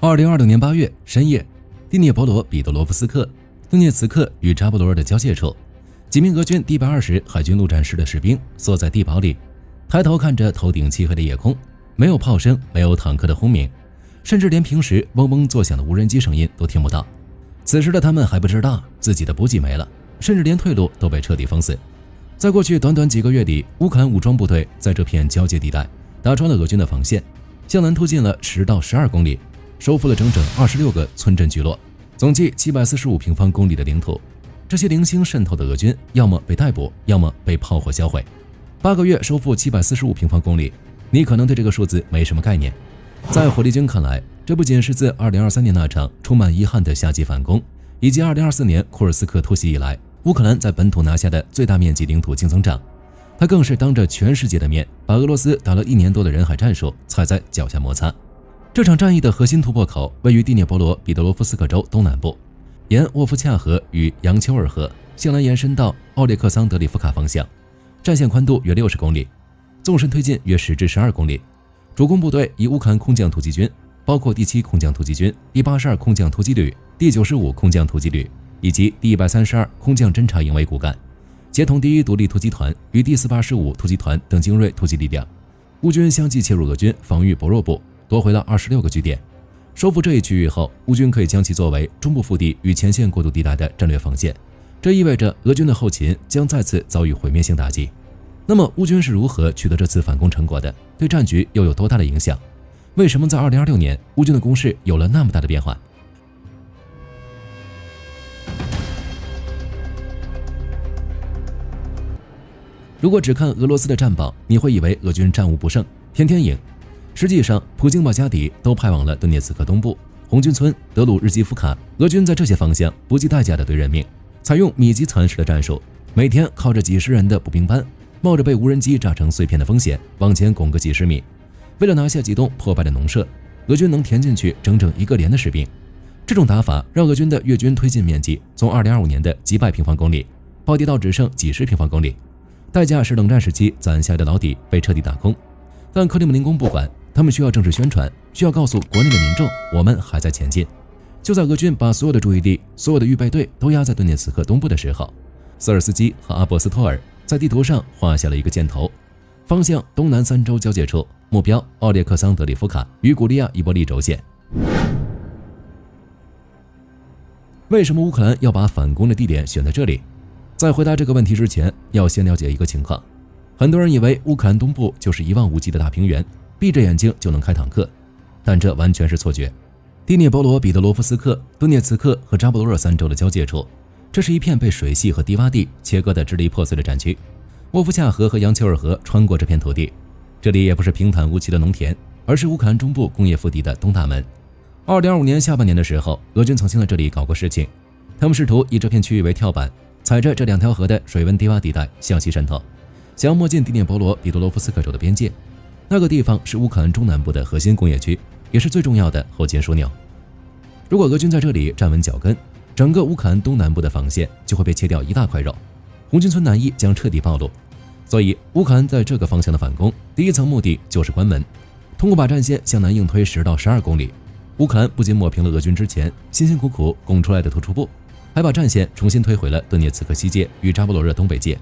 2026年8月深夜，第聂伯罗彼得罗夫斯克、顿涅茨克与扎波罗热的交界处，几名俄军第120海军陆战师的士兵缩在地堡里，抬头看着头顶漆黑的夜空，没有炮声，没有坦克的轰鸣，甚至连平时嗡嗡作响的无人机声音都听不到。此时的他们还不知道自己的补给没了，甚至连退路都被彻底封死。在过去短短几个月里，乌克兰武装部队在这片交界地带打穿了俄军的防线，向南突进了10到12公里，收复了整整26个村镇聚落，总计745平方公里的领土。这些零星渗透的俄军要么被逮捕，要么被炮火销毁。8个月收复745平方公里，你可能对这个数字没什么概念。在火力军看来，这不仅是自2023年那场充满遗憾的夏季反攻，以及2024年库尔斯克突袭以来，乌克兰在本土拿下的最大面积领土净增长。它更是当着全世界的面，把俄罗斯打了1年多的人海战术踩在脚下摩擦。这场战役的核心突破口位于第聂伯罗彼得罗夫斯克州东南部，沿沃夫恰河与扬丘尔河向南延伸到奥列克桑德里夫卡方向，战线宽度约60公里，纵深推进约10至12公里。主攻部队以乌克兰空降突击军，包括第7空降突击军、第82空降突击旅、第95空降突击旅以及第132空降侦察营为骨干，协同第1独立突击团与第485突击团等精锐突击力量。乌军相继切入俄军防御薄弱部，夺回了26个据点。收复这一区域后，乌军可以将其作为中部腹地与前线过渡地带的战略防线，这意味着俄军的后勤将再次遭遇毁灭性打击。那么乌军是如何取得这次反攻成果的？对战局又有多大的影响？为什么在2026年乌军的攻势有了那么大的变化？如果只看俄罗斯的战报，你会以为俄军战无不胜，天天赢。实际上，普京把家底都派往了顿涅茨克东部、红军村、德鲁日基夫卡。俄军在这些方向不计代价地对人命，采用密集蚕食的战术，每天靠着几十人的步兵班，冒着被无人机炸成碎片的风险往前拱个几十米。为了拿下几栋破败的农舍，俄军能填进去整整1个连的士兵。这种打法让俄军的越军推进面积从2025年的几百平方公里暴跌到只剩几十平方公里，代价是冷战时期攒下的老底被彻底打空。但克里姆林宫不管，他们需要政治宣传，需要告诉国内的民众，我们还在前进。就在俄军把所有的注意力、所有的预备队都压在顿涅茨克东部的时候，瑟尔斯基和阿波斯托尔在地图上画下了一个箭头，方向东南3州交界处，目标奥列克桑德里夫卡与古利亚伊波利轴线。为什么乌克兰要把反攻的地点选在这里？在回答这个问题之前，要先了解一个情况。很多人以为乌克兰东部就是一望无际的大平原，闭着眼睛就能开坦克，但这完全是错觉。第聂伯罗彼得罗夫斯克、顿涅茨克和扎波罗热3州的交界处，这是一片被水系和低洼地切割的支离破碎的战区。沃夫恰河和扬丘尔河穿过这片土地，这里也不是平坦无奇的农田，而是乌克兰中部工业腹地的东大门。2025年下半年的时候，俄军曾经在这里搞过事情，他们试图以这片区域为跳板，踩着这2条河的水温低洼地带向西渗透，想要没进第聂伯罗彼得罗夫斯克州的边界。那个地方是乌克兰中南部的核心工业区，也是最重要的后勤枢纽。如果俄军在这里站稳脚跟，整个乌克兰东南部的防线就会被切掉一大块肉，红军村南翼将彻底暴露。所以乌克兰在这个方向的反攻，第一层目的就是关门，通过把战线向南硬推10到12公里。乌克兰不仅抹平了俄军之前辛辛苦苦拱出来的突出部，还把战线重新推回了顿涅茨克西界与扎波罗热东北界，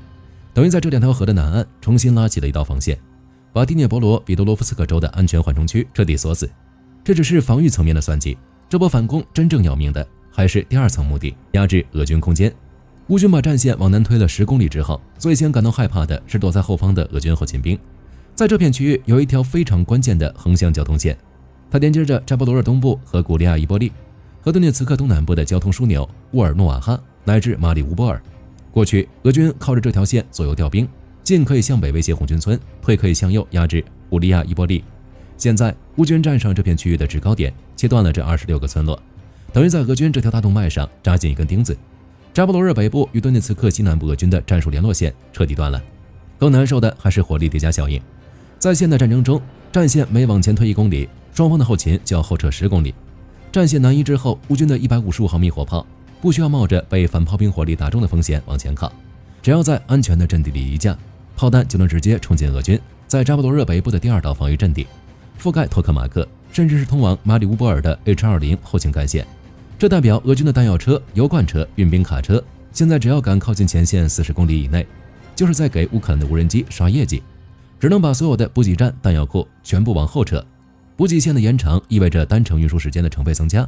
等于在这2条河的南岸重新拉起了一道防线，把第聂伯罗彼得罗夫斯克州的安全缓冲区彻底锁死。这只是防御层面的算计，这波反攻真正要命的还是第2层目的，压制俄军空间。乌军把战线往南推了10公里之后，最先感到害怕的是躲在后方的俄军后勤兵。在这片区域有一条非常关键的横向交通线，它连接着扎波罗热东部和古利亚伊波利，和顿涅茨克东南部的交通枢纽沃尔诺瓦哈乃至马里乌波尔。过去俄军靠着这条线左右调兵，进可以向北威胁红军村，退可以向右压制古利亚伊波利。现在乌军站上这片区域的制高点，切断了这26个村落，等于在俄军这条大动脉上扎进一根钉子。扎波罗热北部与顿涅茨克西南部俄军的战术联络线彻底断了。更难受的还是火力叠加效应。在现代战争中，战线每往前推1公里，双方的后勤就要后撤10公里。战线南移之后，乌军的155毫米火炮不需要冒着被反炮兵火力打中的风险往前靠，只要在安全的阵地里移架，炮弹就能直接冲进俄军在扎波罗热北部的第2道防御阵地，覆盖托克马克、甚至是通往马里乌波尔的 H-20后勤干线。这代表俄军的弹药车、油罐车、运兵卡车现在只要敢靠近前线40公里以内，就是在给乌克兰的无人机刷业绩，只能把所有的补给站、弹药库全部往后撤。补给线的延长意味着单程运输时间的成倍增加。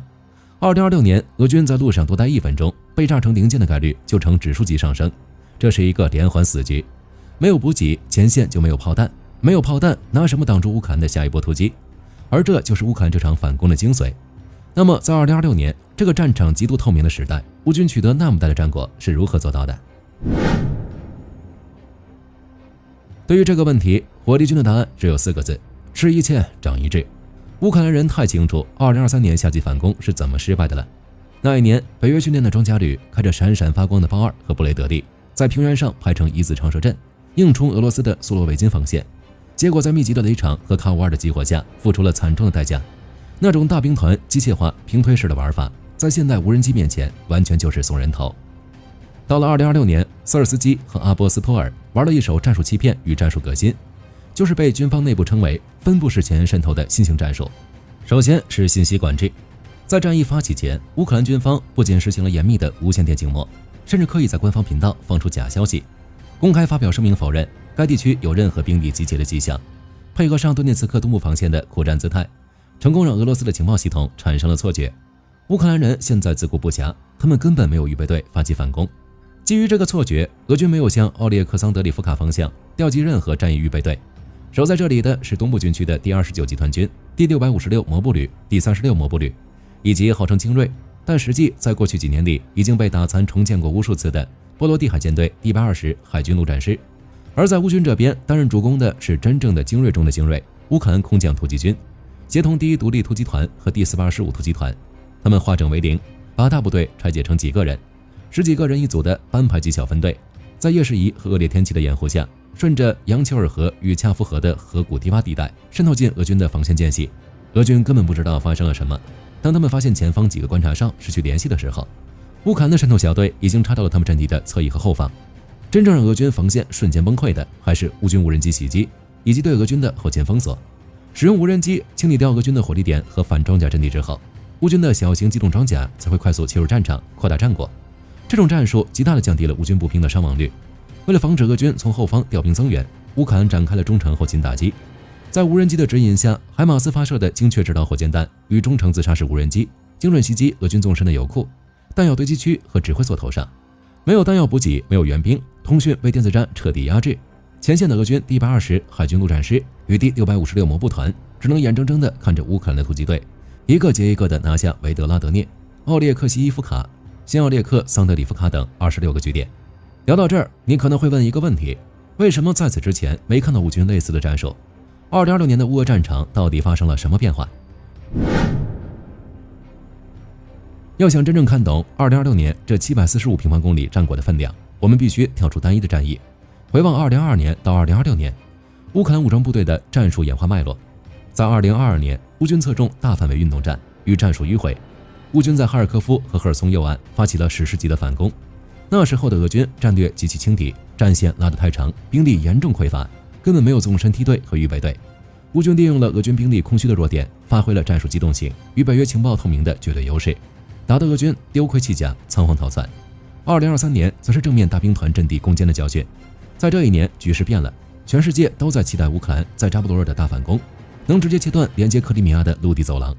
2026年，俄军在路上多待1分钟，被炸成零件的概率就呈指数级上升。这是一个连环死局，没有补给，前线就没有炮弹，没有炮弹，拿什么挡住乌克兰的下一波突击？而这就是乌克兰这场反攻的精髓。那么，在2026年这个战场极度透明的时代，乌军取得那么大的战果是如何做到的？对于这个问题，火力军的答案只有4个字：吃一堑，长一智。乌克兰人太清楚2023年夏季反攻是怎么失败的了。那一年，北约训练的装甲旅开着闪闪发光的豹2和布雷德利，在平原上排成一字长蛇阵，硬冲俄罗斯的苏罗维金防线。结果在密集的雷场和卡五2的集火下，付出了惨重的代价。那种大兵团机械化平推式的玩法，在现代无人机面前完全就是送人头。到了2026年，瑟尔斯基和阿波斯托尔玩了一手战术欺骗与战术革新，就是被军方内部称为分布式前沿渗透的新型战术。首先是信息管制，在战役发起前，乌克兰军方不仅实行了严密的无线电静默，甚至可以在官方频道放出假消息，公开发表声明否认该地区有任何兵力集结的迹象，配合上顿涅茨克东部防线的苦战姿态，成功让俄罗斯的情报系统产生了错觉，乌克兰人现在自顾不暇，他们根本没有预备队发起反攻。基于这个错觉，俄军没有向奥列克桑德里夫卡方向调集任何战役预备队，守在这里的是东部军区的第29集团军、第656摩步旅、第36摩步旅，以及号称精锐，但实际在过去几年里已经被打残重建过无数次的波罗的海舰队第120海军陆战师。而在乌军这边担任主攻的是真正的精锐中的精锐，乌克兰空降突击军，协同第1独立突击团和第485突击团，他们化整为零，把大部队拆解成几个人、10几个人一组的班排级小分队，在夜视仪和恶劣天气的掩护下，顺着扬丘尔河与恰夫河的河谷低洼地带渗透进俄军的防线间隙。俄军根本不知道发生了什么。当他们发现前方几个观察哨失去联系的时候，乌克兰的渗透小队已经插到了他们阵地的侧翼和后方。真正让俄军防线瞬间崩溃的，还是乌军无人机袭击以及对俄军的后勤封锁。使用无人机清理掉俄军的火力点和反装甲阵地之后，乌军的小型机动装甲才会快速切入战场，扩大战果。这种战术极大地降低了乌军步兵的伤亡率。为了防止俄军从后方调兵增援，乌克兰展开了中程后勤打击。在无人机的指引下，海马斯发射的精确制导火箭弹与中程自杀式无人机精准袭击俄军纵深的油库、弹药堆积区和指挥所头上。没有弹药补给，没有援兵，通讯被电子战彻底压制。前线的俄军第120海军陆战师与第656摩步团只能眼睁睁地看着乌克兰的突击队一个接一个地拿下维德拉德涅、奥列克西伊夫卡、新奥列克桑德里夫卡等26个据点。聊到这儿，你可能会问一个问题：为什么在此之前没看到乌军类似的战术？2026年的乌俄战场到底发生了什么变化？要想真正看懂2026年这745平方公里战果的分量，我们必须跳出单一的战役，回望2022年到2026年乌克兰武装部队的战术演化脉络。在2022年，乌军侧重大范围运动战与战术迂回，乌军在哈尔科夫和赫尔松右岸发起了史诗级的反攻。那时候的俄军战略极其轻敌，战线拉得太长，兵力严重匮乏，根本没有纵深梯队和预备队。乌军利用了俄军兵力空虚的弱点，发挥了战术机动性与北约情报透明的绝对优势，打得俄军丢盔弃甲，仓皇逃窜。2023年则是正面大兵团阵地攻坚的教训。在这一年，局势变了，全世界都在期待乌克兰在扎波罗热的大反攻，能直接切断连接克里米亚的陆地走廊。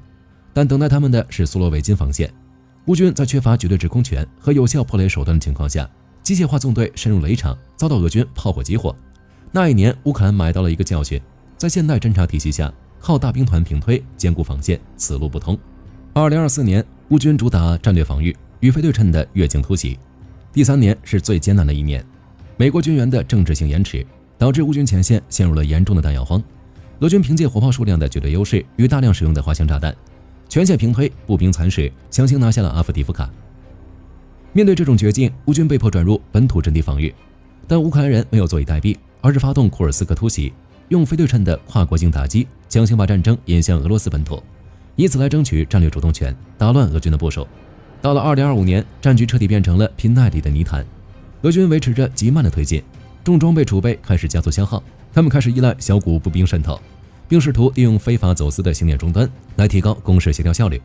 但等待他们的是苏罗维金防线。乌军在缺乏绝对制空权和有效破雷手段的情况下，机械化纵队深入雷场，遭到俄军炮火击火。那一年，乌克兰买到了一个教训，在现代侦察体系下，靠大兵团平推坚固防线，此路不通。2024年，乌军主打战略防御与非对称的越境突袭。第3年是最艰难的一年，美国军援的政治性延迟导致乌军前线陷入了严重的弹药荒。俄军凭借火炮数量的绝对优势与大量使用的滑翔炸弹，全线平推，步兵蚕食，强行拿下了阿夫迪夫卡。面对这种绝境，乌军被迫转入本土阵地防御，但乌克兰人没有坐以待毙，而是发动库尔斯克突袭，用非对称的跨国境打击，强行把战争引向俄罗斯本土，以此来争取战略主动权，打乱俄军的部署。到了2025年，战局彻底变成了拼耐力的泥潭，俄军维持着极慢的推进，重装备储备开始加速消耗，他们开始依赖小股步兵渗透，并试图利用非法走私的星链终端来提高攻势协调效率。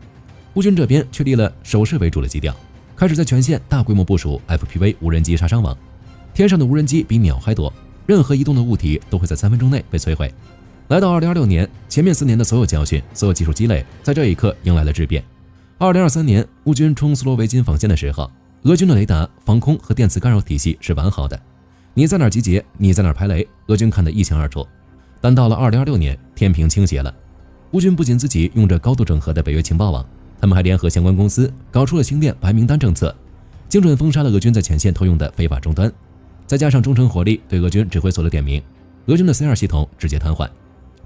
乌军这边确立了守势为主的基调，开始在全线大规模部署 FPV 无人机杀伤网。天上的无人机比鸟还多，任何移动的物体都会在3分钟内被摧毁。来到2026年，前面4年的所有教训、所有技术积累，在这一刻迎来了质变。2023年，乌军冲斯罗维金防线的时候，俄军的雷达、防空和电磁干扰体系是完好的，你在哪儿集结，你在哪儿排雷，俄军看得一清二楚。但到了2026年，天平倾斜了。乌军不仅自己用着高度整合的北约情报网，他们还联合相关公司搞出了星链白名单政策，精准封杀了俄军在前线偷用的非法终端。再加上忠诚火力对俄军指挥所的点名，俄军的 C2 系统直接瘫痪。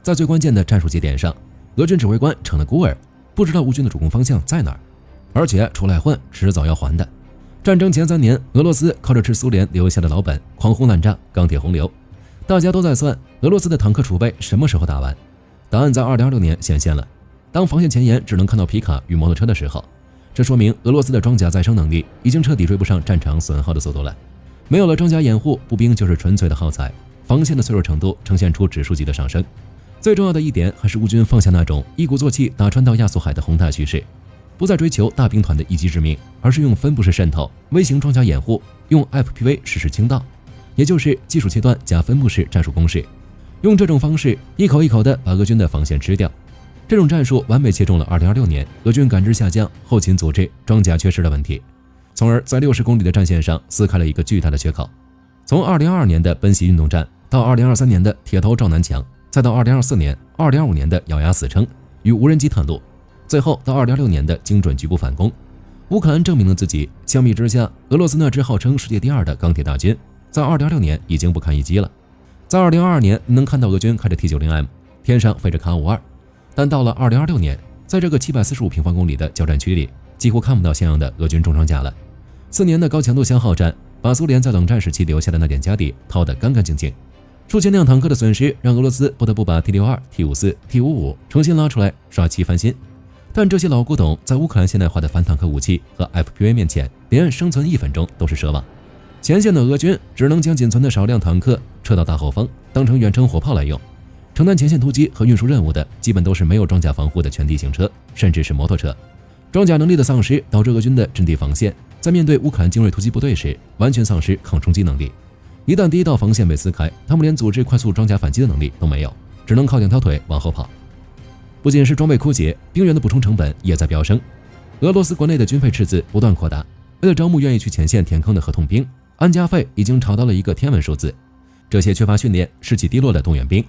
在最关键的战术节点上，俄军指挥官成了孤儿，不知道乌军的主攻方向在哪儿，而且出来混迟早要还的。战争前3年，俄罗斯靠着吃苏联留下的老本，狂轰滥炸，钢铁洪流。大家都在算俄罗斯的坦克储备什么时候打完，答案在2026年显现了。当防线前沿只能看到皮卡与摩托车的时候，这说明俄罗斯的装甲再生能力已经彻底追不上战场损耗的速度了。没有了装甲掩护，步兵就是纯粹的耗材，防线的脆弱程度呈现出指数级的上升。最重要的一点还是乌军放下那种一鼓作气打穿到亚速海的宏大趋势，不再追求大兵团的一击致命，而是用分布式渗透、微型装甲掩护，用 FPV 实施清道，也就是技术切断加分布式战术攻势。用这种方式一口一口地把俄军的防线吃掉。这种战术完美切中了2026年俄军感知下降、后勤组织、装甲缺失的问题，从而在60公里的战线上撕开了一个巨大的缺口。从2022年的奔袭运动战到2023年的铁头撞南墙，再到2024年、2025年的咬牙死撑与无人机探路，最后到2026年的精准局部反攻，乌克兰证明了自己。相比之下，俄罗斯那支号称世界第2的钢铁大军，在2026年已经不堪一击了。在2022年，你能看到俄军开着 T90M， 天上飞着卡52，但到了2026年，在这个745平方公里的交战区里，几乎看不到像样的俄军重装甲了。4年的高强度消耗战，把苏联在冷战时期留下的那点家底掏得干干净净。数千辆坦克的损失，让俄罗斯不得不把 T62、T54、T55重新拉出来刷漆翻新。但这些老古董在乌克兰现代化的反坦克武器和 FPV 面前，连生存1分钟都是奢望。前线的俄军只能将仅存的少量坦克撤到大后方，当成远程火炮来用。承担前线突击和运输任务的，基本都是没有装甲防护的全地形车，甚至是摩托车。装甲能力的丧失，导致俄军的阵地防线在面对乌克兰精锐突击部队时，完全丧失抗冲击能力。一旦第一道防线被撕开，他们连组织快速装甲反击的能力都没有，只能靠2条腿往后跑。不仅是装备枯竭，兵员的补充成本也在飙升。俄罗斯国内的军费赤字不断扩大，为了招募愿意去前线填坑的合同兵，安家费已经炒到了一个天文数字。这些缺乏训练、士气低落的动员兵，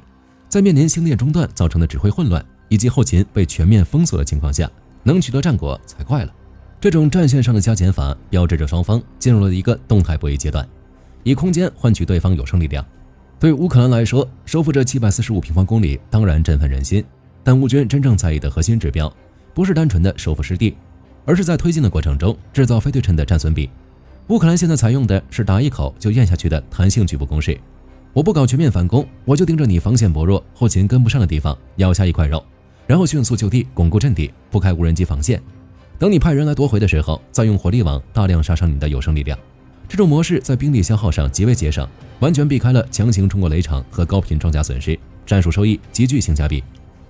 在面临星链中断造成的指挥混乱以及后勤被全面封锁的情况下，能取得战果才怪了。这种战线上的加减法，标志着双方进入了一个动态博弈阶段，以空间换取对方有生力量。对乌克兰来说，收复这745平方公里当然振奋人心，但乌军真正在意的核心指标，不是单纯的收复失地，而是在推进的过程中制造非对称的战损比。乌克兰现在采用的是打一口就咽下去的弹性局部攻势，我不搞全面反攻，我就盯着你防线薄弱、后勤跟不上的地方咬下一块肉，然后迅速就地巩固阵地，铺开无人机防线，等你派人来夺回的时候，再用火力网大量杀伤你的有生力量。这种模式在兵力消耗上极为节省，完全避开了强行冲过雷场和高频装甲损失，战术收益极具性价比。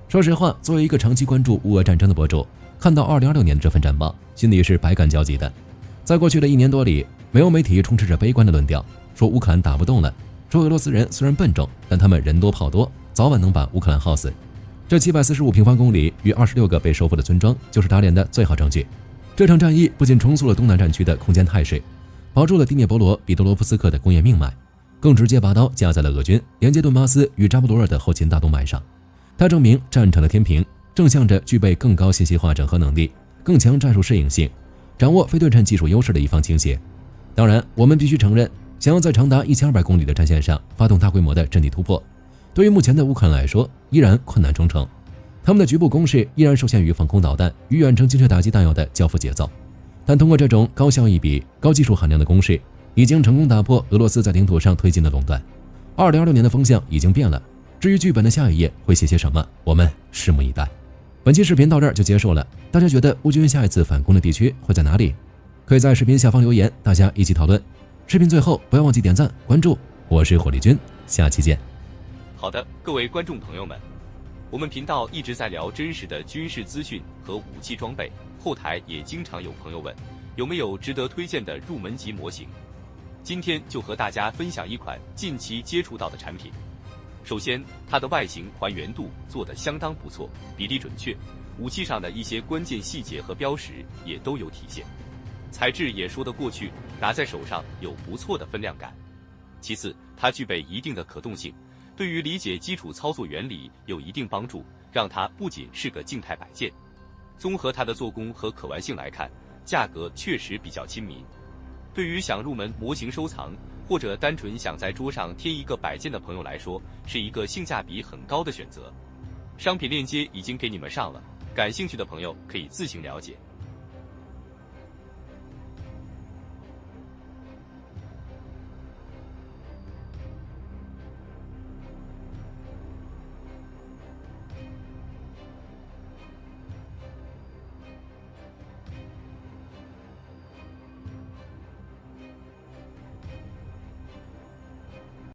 说实话，作为一个长期关注乌俄战争的博主，看到2026年的这份战报，心里是百感交集的。在过去的1年多里，没有媒体充斥着悲观的论调，说乌克兰打不动了，说俄罗斯人虽然笨重，但他们人多炮多，早晚能把乌克兰耗死。这745平方公里与26个被收复的村庄，就是打脸的最好证据。这场战役不仅重塑了东南战区的空间态势，保住了第聂伯罗、彼得罗夫斯克的工业命脉，更直接把刀架在了俄军连接顿巴斯与扎波罗热的后勤大动脉上。它证明战场的天平正向着具备更高信息化整合能力、更强战术适应性、掌握非对称技术优势的一方倾斜。当然，我们必须承认，想要在长达1200公里的战线上发动大规模的阵地突破，对于目前的乌克兰来说依然困难重重。他们的局部攻势依然受限于防空导弹与远程精确打击弹药的交付节奏，但通过这种高效一笔、高技术含量的攻势，已经成功打破俄罗斯在领土上推进的垄断。2026年的风向已经变了，至于剧本的下一页会写些什么，我们拭目以待。本期视频到这儿就结束了，大家觉得乌军下一次反攻的地区会在哪里？可以在视频下方留言，大家一起讨论。视频最后不要忘记点赞关注，我是火力军，下期见。好的，各位观众朋友们，我们频道一直在聊真实的军事资讯和武器装备，后台也经常有朋友问，有没有值得推荐的入门级模型？今天就和大家分享一款近期接触到的产品。首先，它的外形还原度做得相当不错，比例准确，武器上的一些关键细节和标识也都有体现，材质也说得过去，拿在手上有不错的分量感。其次，它具备一定的可动性，对于理解基础操作原理有一定帮助，让它不仅是个静态摆件。综合它的做工和可玩性来看，价格确实比较亲民。对于想入门模型收藏，或者单纯想在桌上贴一个摆件的朋友来说，是一个性价比很高的选择。商品链接已经给你们上了，感兴趣的朋友可以自行了解。